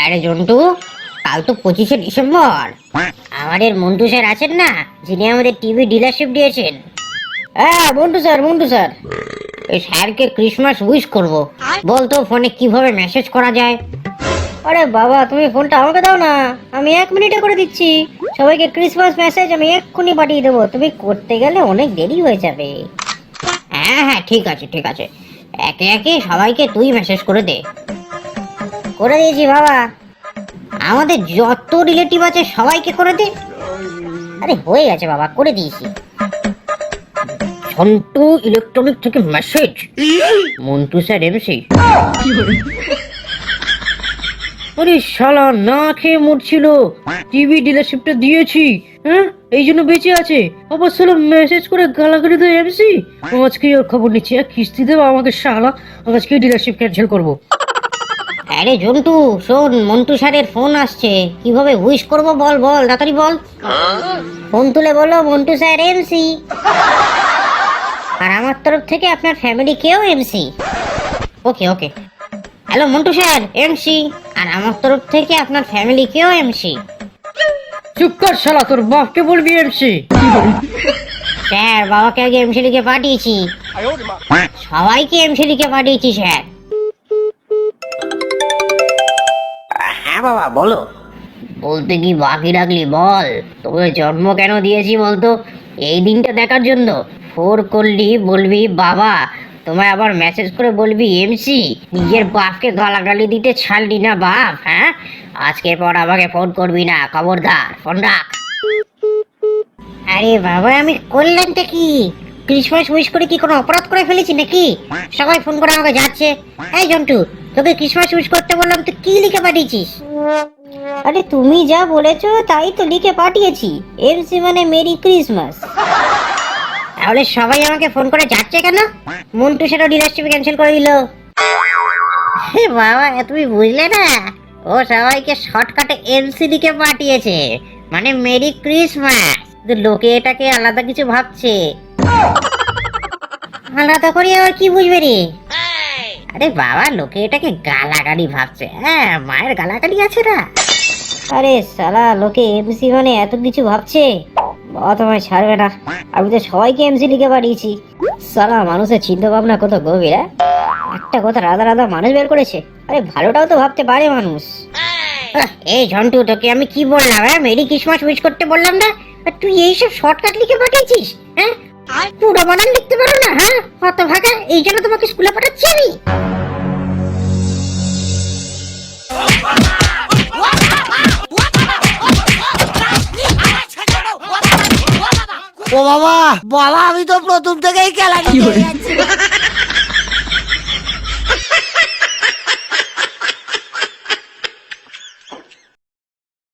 আরে জন্টু, কাল তো 25শে ডিসেম্বর। আমাদের মন্টু স্যার আছেন না, যিনি আমাদের টিভি ডিলারশিপ দিয়েছেন। হ্যাঁ মন্টু স্যার, এই স্যারকে ক্রিসমাস উইশ করব। বলতো ফোনে কিভাবে মেসেজ করা যায়? আরে বাবা, তুমি ফোনটা আমাকে দাও না, আমি 1 মিনিটে করে দিচ্ছি। সবাইকে ক্রিসমাস মেসেজ আমি এক্ষুনি পাঠিয়ে দেবো। তুমি করতে গেলে অনেক দেরি হয়ে যাবে। হ্যাঁ হ্যাঁ, ঠিক আছে ঠিক আছে, একে একে সবাইকে তুই মেসেজ করে দে। করে দিয়েছি বাবা। আমাদের যত রিলেটিভ আছে সবাইকে করে দে। আরে হয়ে গেছে বাবা, করে দিয়েছি। সন্টু ইলেকট্রনিক থেকে মেসেজ, মন্টু স্যার এমসি। আরে শালা, না খেয়ে মরছিল, টিভি ডিলারশিপটা দিয়েছি, হ্যাঁ এই জন্য বেঁচে আছে। আবার শালা মেসেজ করে গালাগালি দেয় এমসি। আজকে ওর খবর নিচ্ছি, কিস্তি দেবো আমাকে শালা, আজকে ডিলারশিপ ক্যান্সেল করবো। আরে জন্টু শোন, মন্টু স্যারের ফোন আসছে, কিভাবে উইশ করবো বল বল, তাড়াতাড়ি বল। ফোন তুলে বলো, মন্টু স্যার এমসি, আর আমার তরফ থেকে আপনার ফ্যামিলিকেও এমসি। ওকে ওকে, হ্যালো মন্টু স্যার এমসি, আর আমার তরফ থেকে আপনার ফ্যামিলিকেও এমসি। চুপ কর শালা, তোর বাপকে বলবি এমসি। স্যার, বাবাকে আগে এমসি লিখে পাঠিয়েছি, সবাইকে এমসি লিখে পাঠিয়েছি স্যার। হ্যাঁ বাবা বলো। বলতে কি বাকি রাখলি বল, তোকে জন্ম কেন দিয়েছি বলতো? এই দিনটা দেখার জন্য। ফোর করলি বলবি বাবা, তোমায় আবার মেসেজ করে বলবি এমসি। নিজের বাপকে গালাগালি দিতে ছাড়লি না বাপ, হ্যাঁ? আজকের পর আমাকে ফোন করবি না, খবরদার, ফোন রাখ। আরে বাবা, আমি করলামটা কি? ক্রিসমাস উইশ করে কি কোনো অপরাধ করে ফেলেছি নাকি? সবাই ফোন করে আমাকে যাচ্ছে। এই জন্টু, তোকে ক্রিসমাস উইশ করতে বললাম, তুই কি লিখে পাঠিয়েছিস? আরে তুমি যা বলেছো তাই তো লিখে পাঠিয়েছি, এমসি মানে মেরি ক্রিসমাস। তাহলে সবাই আমাকে ফোন করে যাচ্ছে কেন? মন্টু সেটা ডিলারশিপ ক্যান্সেল করে দিল। বাবা, তুমি বুঝলে না, ও সবাইকে শর্টকাটে এমসি লিখে পাঠিয়েছে, মানে মেরি ক্রিসমাস। লোকে এটাকে আলাদা কিছু ভাবছে। আলাদা করে আবার কি বুঝবে রে? আরে বাবা, লোকে এটাকে গালাগালি ভাবছে। হ্যাঁ, মায়ের গালাগালি আছে না। আরে সালা, লোকে এমসি মানে এত কিছু ভাবছে, বাবা তোমায় ছাড়বে না। আমি তো সবাইকে এমসি লিখে পাঠিয়েছি। সালা, মানুষের চিন্তা ভাবনা কত গভীর। একটা কথা রাধা রাধা মানুষ বের করেছে। আরে ভালোটাও তো ভাবতে পারে মানুষ। এই ঝন্টু, তোকে আমি কি বললাম? হ্যাঁ, মেরি ক্রিসমাস উইশ করতে বললাম না, তুই এইসব শর্টকাট লিখে পাঠিয়েছিস। হ্যাঁ, পুরো বানান লিখতে পারো না? হ্যাঁ হতভাগা, এই জন্য তোমাকে স্কুলে পাঠাচ্ছি আমি। ও বাবা, বাবা আমি তো প্রথম থেকেই খেলা নিতে যাচ্ছি।